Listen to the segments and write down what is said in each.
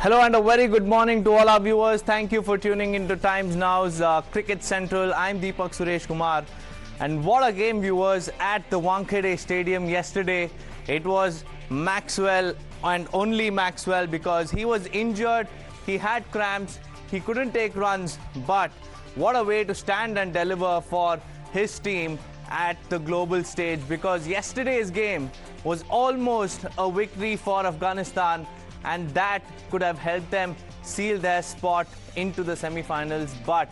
Hello and a very good morning to all our viewers. Thank you for tuning into Times Now's Cricket Central. I'm Deepak Suresh Kumar. And what a game, viewers, at the Wankhede Stadium yesterday. It was Maxwell and only Maxwell because he was injured. He had cramps. He couldn't take runs. But what a way to stand and deliver for his team at the global stage, because yesterday's game was almost a victory for Afghanistan, and that could have helped them seal their spot into the semi-finals. But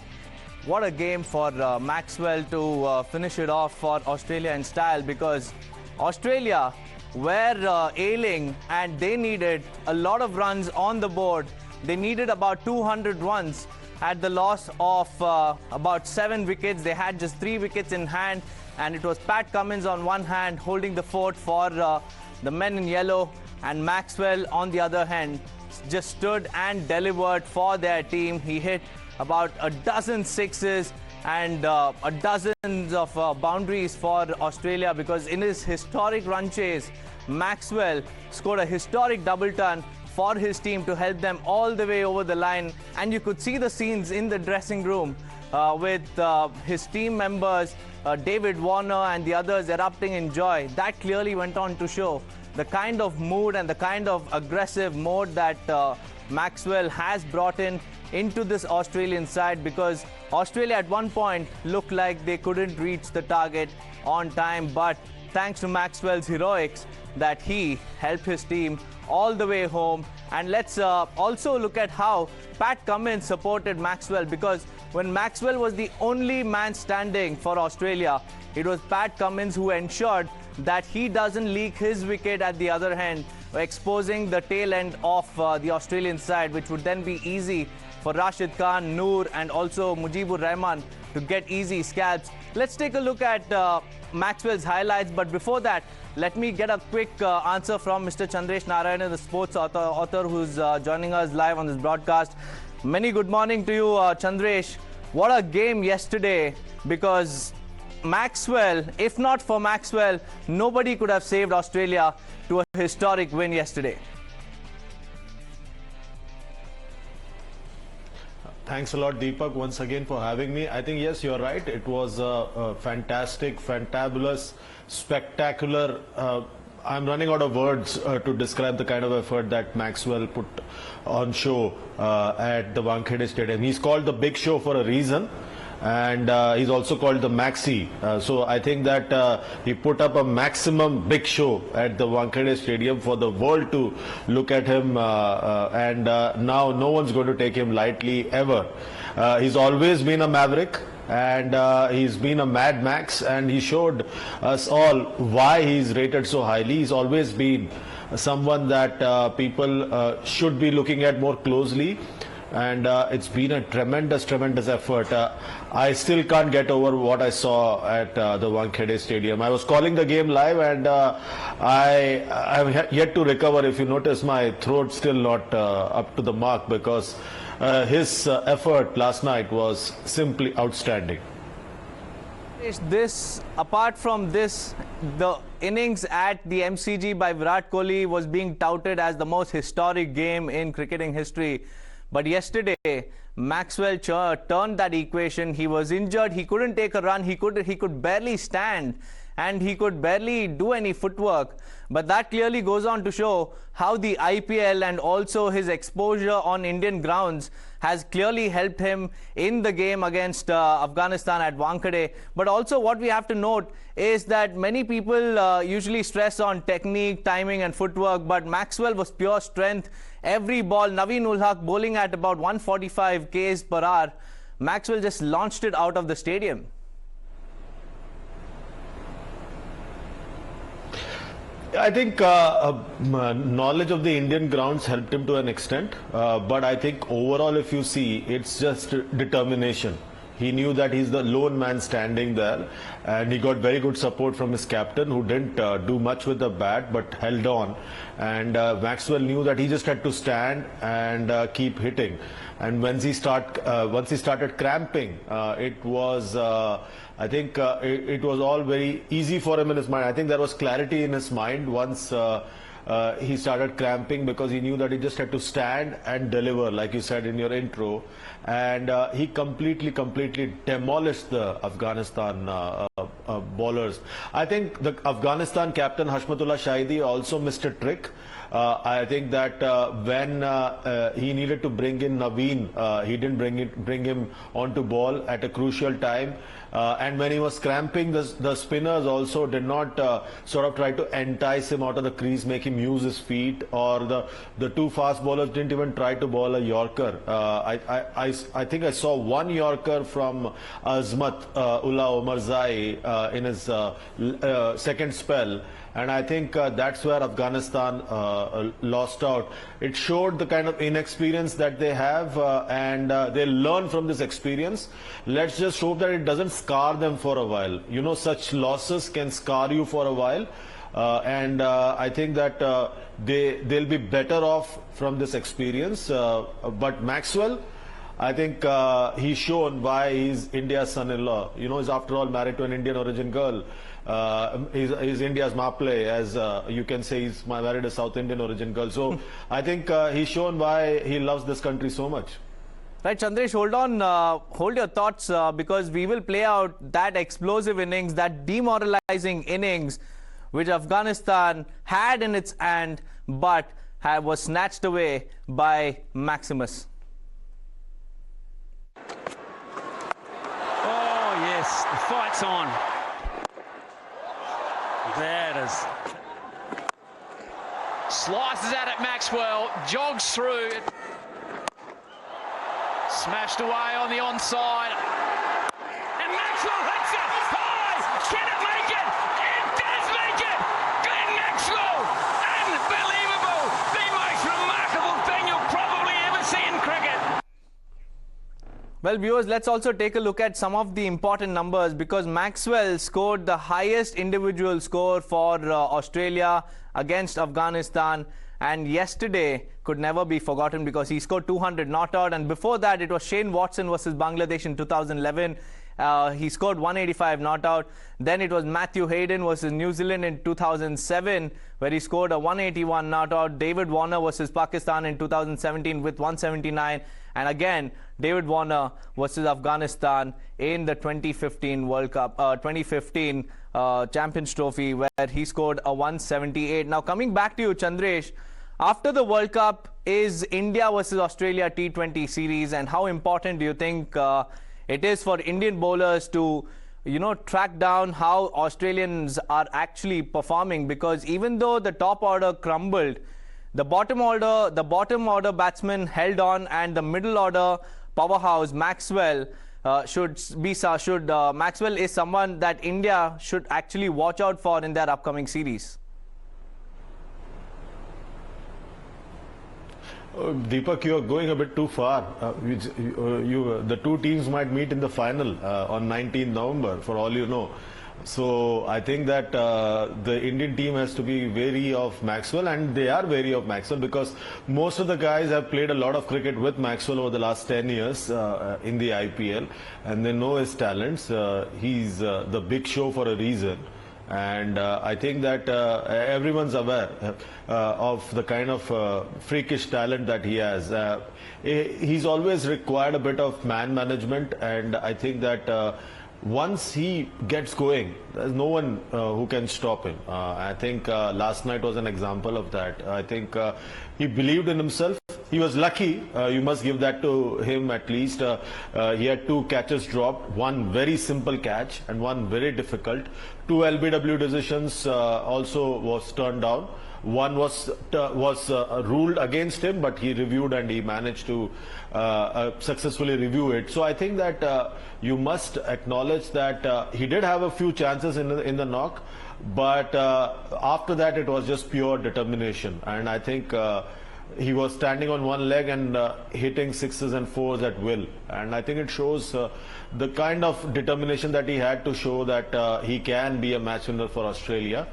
what a game for Maxwell to finish it off for Australia in style, because Australia were ailing and they needed a lot of runs on the board. They needed about 200 runs at the loss of about 7 wickets. They had just 3 wickets in hand, and it was Pat Cummins on one hand holding the fort for the men in yellow, and Maxwell on the other hand just stood and delivered for their team. He hit about a dozen sixes and a dozens of boundaries for Australia, because in his historic run chase, Maxwell scored a historic double ton for his team to help them all the way over the line. And you could see the scenes in the dressing room with his team members, David Warner and the others erupting in joy. That clearly went on to show the kind of mood and the kind of aggressive mode that Maxwell has brought into this Australian side, because Australia at one point looked like they couldn't reach the target on time, but thanks to Maxwell's heroics that he helped his team all the way home. And let's also look at how Pat Cummins supported Maxwell, because when Maxwell was the only man standing for Australia, it was Pat Cummins who ensured that he doesn't leak his wicket at the other end, exposing the tail end of the Australian side, which would then be easy for Rashid Khan, Noor and also Mujibur Rahman to get easy scalps. Let's take a look at Maxwell's highlights, but before that, let me get a quick answer from Mr. Chandresh Narayanan, the sports author who's joining us live on this broadcast. Many good morning to you, Chandresh. What a game yesterday, because Maxwell, if not for Maxwell, nobody could have saved Australia to a historic win yesterday. Thanks a lot, Deepak, once again for having me. I think, yes, you're right. It was a fantastic, fantabulous, spectacular. I'm running out of words to describe the kind of effort that Maxwell put on show at the Wankhede Stadium. He's called the Big Show for a reason. And he's also called the Maxi. So I think that he put up a maximum big show at the Wankhede Stadium for the world to look at him, and now no one's going to take him lightly ever. He's always been a maverick, and he's been a Mad Max, and he showed us all why he's rated so highly. He's always been someone that people should be looking at more closely. And it's been a tremendous effort. I still can't get over what I saw at the Wankhede Stadium. I was calling the game live, and I'm yet to recover. If you notice, my throat's still not up to the mark, because his effort last night was simply outstanding. Apart from this, the innings at the MCG by Virat Kohli was being touted as the most historic game in cricketing history. But yesterday, Maxwell turned that equation. He was injured. He couldn't take a run. He could barely stand, and he could barely do any footwork. But that clearly goes on to show how the IPL and also his exposure on Indian grounds has clearly helped him in the game against Afghanistan at Wankhede. But also what we have to note is that many people usually stress on technique, timing and footwork, but Maxwell was pure strength. Every ball, Naveen ul Haq bowling at about 145 k's per hour, Maxwell just launched it out of the stadium. I think knowledge of the Indian grounds helped him to an extent, but I think overall, if you see, it's just determination. He knew that he's the lone man standing there, and he got very good support from his captain, who didn't do much with the bat but held on. And Maxwell knew that he just had to stand and keep hitting. And once he started cramping, it was I think it was all very easy for him in his mind. I think there was clarity in his mind once he started cramping because he knew that he just had to stand and deliver, like you said in your intro. And he completely demolished the Afghanistan bowlers. I think the Afghanistan captain Hashmatullah Shahidi also missed a trick. I think that when he needed to bring in Naveen, he didn't bring him onto ball at a crucial time. And when he was cramping, the spinners also did not sort of try to entice him out of the crease, make him use his feet, or the two fast bowlers didn't even try to bowl a Yorker. I think I saw one Yorker from Azmat Ullah Omarzai in his second spell. And I think that's where Afghanistan lost out. It showed the kind of inexperience that they have, and they learn from this experience. Let's just hope that it doesn't scar them for a while. You know, such losses can scar you for a while. And I think that they'll be better off from this experience. But Maxwell, I think he's shown why he's India's son-in-law. You know, he's after all married to an Indian origin girl. He's India's Maple, as you can say he's married a South Indian origin girl. So I think he's shown why he loves this country so much. Right, Chandresh, hold on, hold your thoughts because we will play out that explosive innings, that demoralizing innings which Afghanistan had in its hand but was snatched away by Maximus. Oh, yes, the fight's on. There it is. Slices at it, Maxwell, jogs through. Smashed away on the onside. And Maxwell hits it high! Can it make it? It does make it! Glenn Maxwell! Unbelievable! The most remarkable thing you'll probably ever see in cricket. Well, viewers, let's also take a look at some of the important numbers because Maxwell scored the highest individual score for Australia against Afghanistan, and yesterday could never be forgotten because he scored 200 not out, and before that it was Shane Watson versus Bangladesh in 2011. He scored 185 not out. Then it was Matthew Hayden versus New Zealand in 2007 where he scored a 181 not out. David Warner versus Pakistan in 2017 with 179. And again, David Warner versus Afghanistan in the 2015 World Cup, 2015 Champions Trophy where he scored a 178. Now coming back to you, Chandresh, after the World Cup is India versus Australia T20 series, and how important do you think it is for Indian bowlers to, you know, track down how Australians are actually performing? Because even though the top order crumbled, the bottom order batsmen held on, and the middle order powerhouse Maxwell Maxwell is someone that India should actually watch out for in their upcoming series. Deepak, you are going a bit too far. The two teams might meet in the final on 19th November, for all you know. So I think that the Indian team has to be wary of Maxwell, and they are wary of Maxwell because most of the guys have played a lot of cricket with Maxwell over the last 10 years in the IPL, and they know his talents. He's the big show for a reason. And I think that everyone's aware of the kind of freakish talent that he has. He's always required a bit of man management, and I think that once he gets going, there's no one who can stop him. I think last night was an example of that. I think he believed in himself. He was lucky, you must give that to him at least. He had two catches dropped, one very simple catch and one very difficult. Two LBW decisions also was turned down. One was ruled against him, but he reviewed and he managed to successfully review it. So I think that you must acknowledge that he did have a few chances in the knock, but after that it was just pure determination. And I think he was standing on one leg and hitting sixes and fours at will. And I think it shows the kind of determination that he had to show that he can be a match winner for Australia.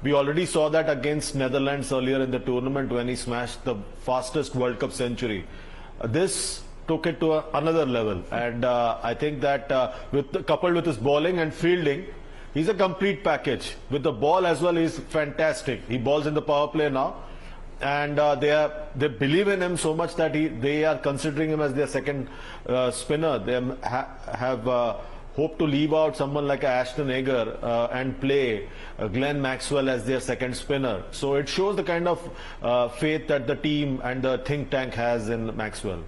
We already saw that against Netherlands earlier in the tournament when he smashed the fastest World Cup century. This took it to another level, and I think that coupled with his bowling and fielding, He's a complete package. With the ball as well, he's fantastic. He bowls in the power play now. And they believe in him so much that they are considering him as their second spinner. They have hope to leave out someone like Ashton Agar and play Glenn Maxwell as their second spinner. So it shows the kind of faith that the team and the think tank has in Maxwell.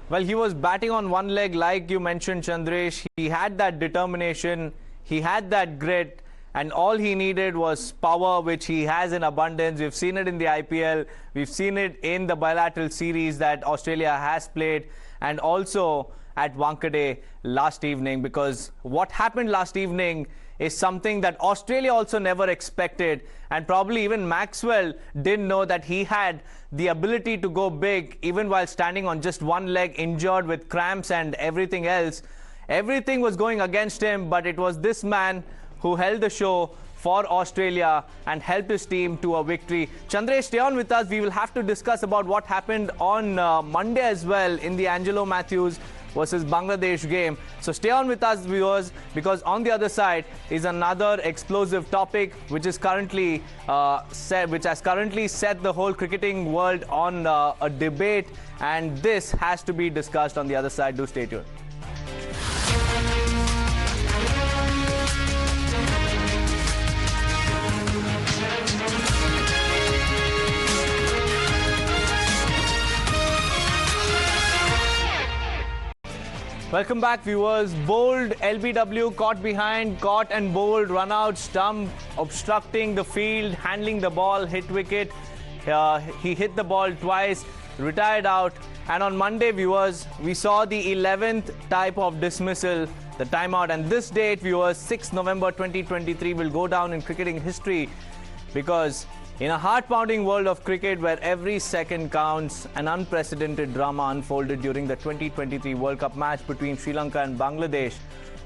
Well, he was batting on one leg, like you mentioned, Chandresh. He had that determination, he had that grit, and all he needed was power, which he has in abundance. We've seen it in the IPL, we've seen it in the bilateral series that Australia has played, and also at Wankhede last evening, because what happened last evening is something that Australia also never expected, and probably even Maxwell didn't know that he had the ability to go big even while standing on just one leg, injured with cramps and everything else. Everything was going against him, but it was this man who held the show for Australia and helped his team to a victory. Chandresh, stay on with us. We will have to discuss about what happened on Monday as well in the Angelo Matthews versus Bangladesh game. So stay on with us, viewers, because on the other side is another explosive topic which is currently has currently set the whole cricketing world on a debate, and this has to be discussed on the other side. Do stay tuned. Welcome back, viewers. Bowled LBW, caught behind, caught and bowled, run out, stump, obstructing the field, handling the ball, hit wicket. He hit the ball twice, retired out. And on Monday, viewers, we saw the 11th type of dismissal, the timeout. And this date, viewers, 6 November 2023, will go down in cricketing history, because in a heart-pounding world of cricket where every second counts, an unprecedented drama unfolded during the 2023 World Cup match between Sri Lanka and Bangladesh,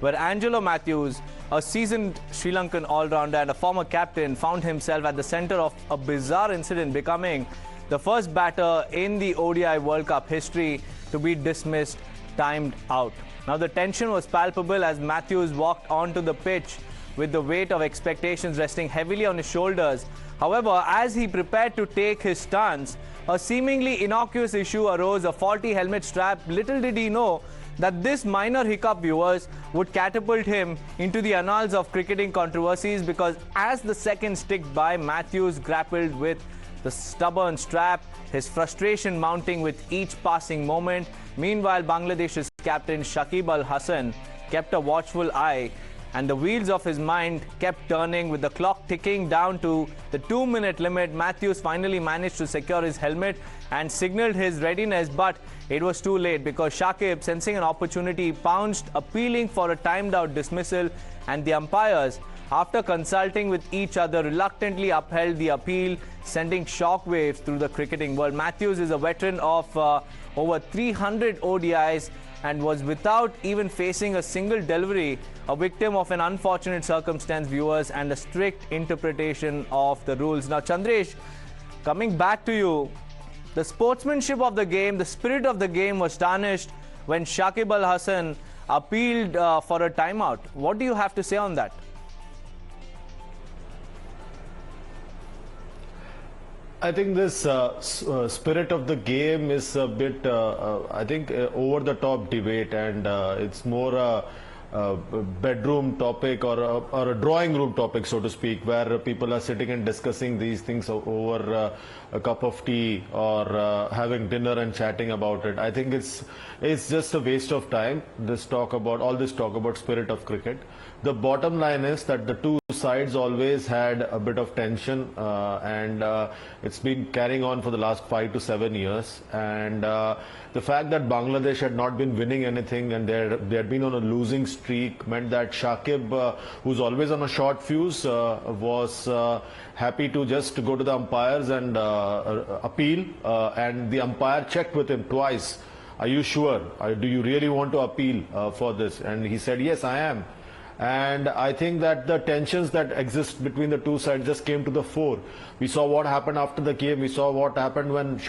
where Angelo Matthews, a seasoned Sri Lankan all-rounder and a former captain, found himself at the centre of a bizarre incident, becoming the first batter in the ODI World Cup history to be dismissed, timed out. Now, the tension was palpable as Matthews walked onto the pitch with the weight of expectations resting heavily on his shoulders. However, as he prepared to take his stance, a seemingly innocuous issue arose, a faulty helmet strap. Little did he know that this minor hiccup, viewers, would catapult him into the annals of cricketing controversies, because as the seconds ticked by, Matthews grappled with the stubborn strap, his frustration mounting with each passing moment. Meanwhile, Bangladesh's captain Shakib Al Hasan kept a watchful eye, and the wheels of his mind kept turning. With the clock ticking down to the 2-minute limit, Matthews finally managed to secure his helmet and signaled his readiness, but it was too late, because Shakib, sensing an opportunity, pounced, appealing for a timed-out dismissal, and the umpires, after consulting with each other, reluctantly upheld the appeal, sending shockwaves through the cricketing world. Matthews is a veteran of over 300 ODIs and was, without even facing a single delivery, a victim of an unfortunate circumstance, viewers, and a strict interpretation of the rules. Now, Chandresh, coming back to you, the sportsmanship of the game, the spirit of the game was tarnished when Shakib Al Hasan appealed for a timeout. What do you have to say on that? I think this spirit of the game is a bit, I think, over-the-top debate, and it's more a bedroom topic or a drawing room topic, so to speak, where people are sitting and discussing these things over a cup of tea or having dinner and chatting about it. I think it's just a waste of time, all this talk about spirit of cricket. The bottom line is that the two sides always had a bit of tension, and it's been carrying on for the last 5 to 7 years. And the fact that Bangladesh had not been winning anything and they had been on a losing streak meant that Shakib, who's always on a short fuse, was happy to just go to the umpires and appeal. And the umpire checked with him twice. Are you sure? Do you really want to appeal for this? And he said, yes, I am. And I think that the tensions that exist between the two sides just came to the fore. We saw what happened after the game. We saw what happened when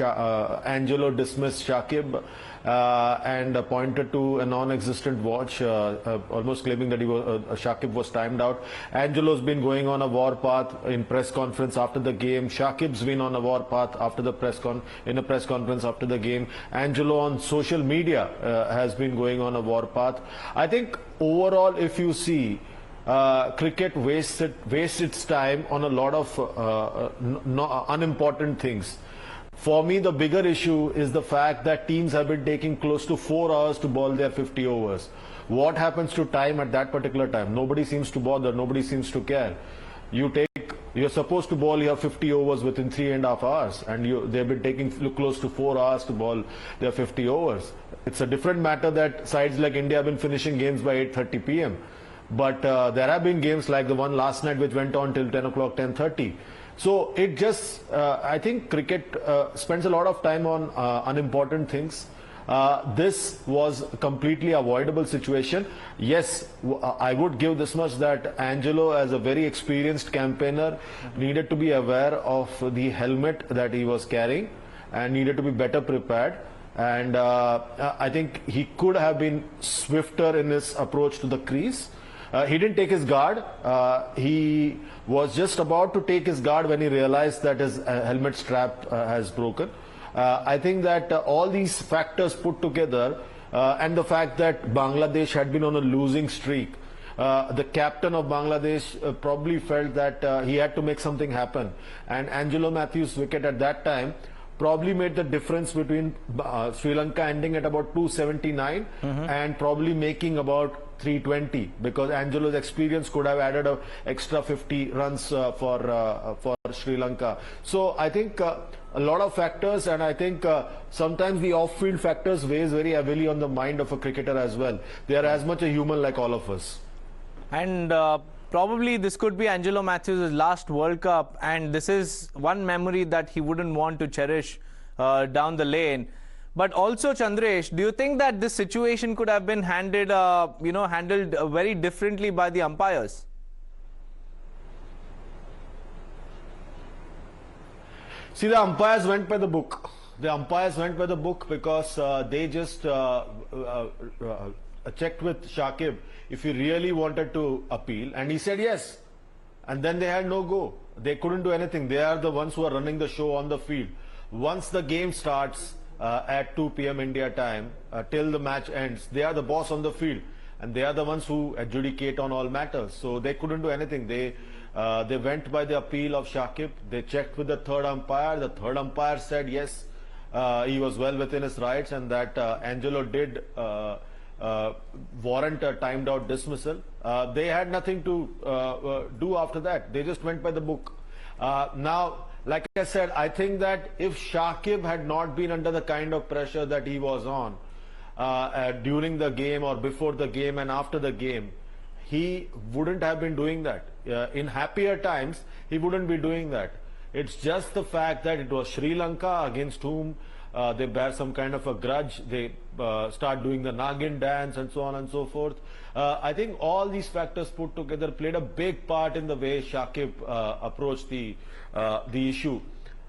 Angelo dismissed Shakib and pointed to a non-existent watch, almost claiming that Shakib was timed out. Angelo's been going on a war path in press conference after the game. Shakib's been on a war path after the in a press conference after the game. Angelo on social media has been going on a war path. I think overall, if you see, cricket wastes its time on a lot of unimportant things. For me, the bigger issue is the fact that teams have been taking close to 4 hours to bowl their 50 overs. What happens to time at that particular time? Nobody seems to bother, nobody seems to care. You're supposed to bowl your 50 overs within 3.5 hours, and they've been taking close to 4 hours to bowl their 50 overs. It's a different matter that sides like India have been finishing games by 8:30 p.m. But there have been games like the one last night which went on till 10 o'clock, 10:30. So it just, I think cricket spends a lot of time on unimportant things. This was a completely avoidable situation. Yes, I would give this much, that Angelo, as a very experienced campaigner, needed to be aware of the helmet that he was carrying and needed to be better prepared. And I think he could have been swifter in his approach to the crease. He didn't take his guard. He was just about to take his guard when he realized that his helmet strap has broken. I think that all these factors put together, and the fact that Bangladesh had been on a losing streak, the captain of Bangladesh probably felt that he had to make something happen. And Angelo Matthews' wicket at that time probably made the difference between Sri Lanka ending at about 279 and probably making about 320, because Angelo's experience could have added an extra 50 runs for Sri Lanka. So I think a lot of factors, and I think sometimes the off-field factors weighs very heavily on the mind of a cricketer as well. They are as much a human like all of us. And probably this could be Angelo Matthews' last World Cup, and this is one memory that he wouldn't want to cherish down the lane. But also, Chandresh, do you think that this situation could have been handled very differently by the umpires? See, the umpires went by the book. The umpires went by the book because they just checked with Shakib if he really wanted to appeal, and he said yes. And then they had no go. They couldn't do anything. They are the ones who are running the show on the field. Once the game starts at 2 p.m. India time till the match ends, they are the boss on the field, and they are the ones who adjudicate on all matters. So they couldn't do anything. They went by the appeal of Shakib. They checked with the third umpire. The third umpire said yes, he was well within his rights, and that Angelo did warrant a timed out dismissal. They had nothing to do after that. They just went by the book. Now, like I said, I think that if Shakib had not been under the kind of pressure that he was on during the game or before the game and after the game, he wouldn't have been doing that. In happier times, he wouldn't be doing that. It's just the fact that it was Sri Lanka against whom they bear some kind of a grudge. They start doing the Nagin dance and so on and so forth. I think all these factors put together played a big part in the way Shakib approached the issue.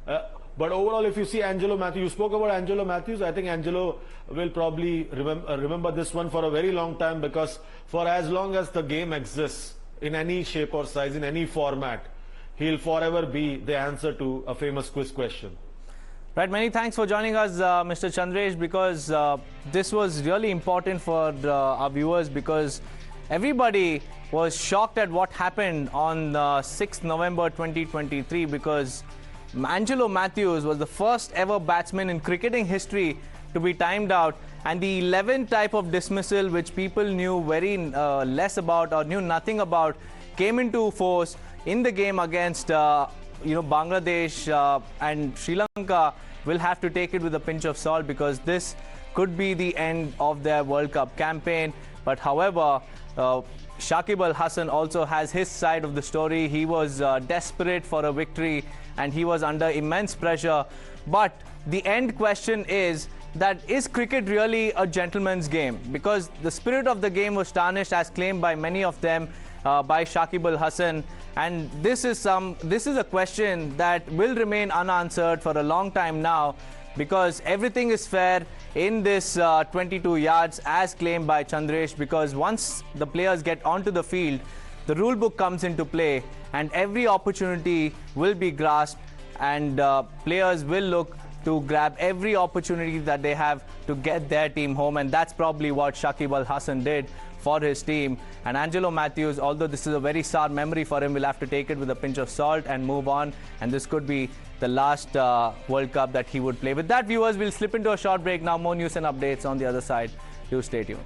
But overall, if you see Angelo Matthews, you spoke about Angelo Matthews. I think Angelo will probably remember this one for a very long time, because for as long as the game exists in any shape or size, in any format, he'll forever be the answer to a famous quiz question. Right, many thanks for joining us, Mr. Chandresh, because this was really important for our viewers, because everybody was shocked at what happened on 6th November 2023, because Angelo Matthews was the first ever batsman in cricketing history to be timed out, and the 11th type of dismissal, which people knew very less about or knew nothing about, came into force in the game against Bangladesh, and Sri Lanka will have to take it with a pinch of salt, because this could be the end of their World Cup campaign. But however, Shakib Al Hasan also has his side of the story. He was desperate for a victory and he was under immense pressure. But the end question is, that is cricket really a gentleman's game? Because the spirit of the game was tarnished, as claimed by many of them, by Shakib Al Hasan, and this is a question that will remain unanswered for a long time now, because everything is fair in this 22 yards as claimed by Chandresh, because once the players get onto the field, the rule book comes into play and every opportunity will be grasped, and players will look to grab every opportunity that they have to get their team home, and that's probably what Shakib Al Hasan did for his team. And Angelo Matthews, although this is a very sour memory for him, will have to take it with a pinch of salt and move on, and this could be the last World Cup that he would play. With that, viewers, we'll slip into a short break now. More news and updates on the other side. Do stay tuned.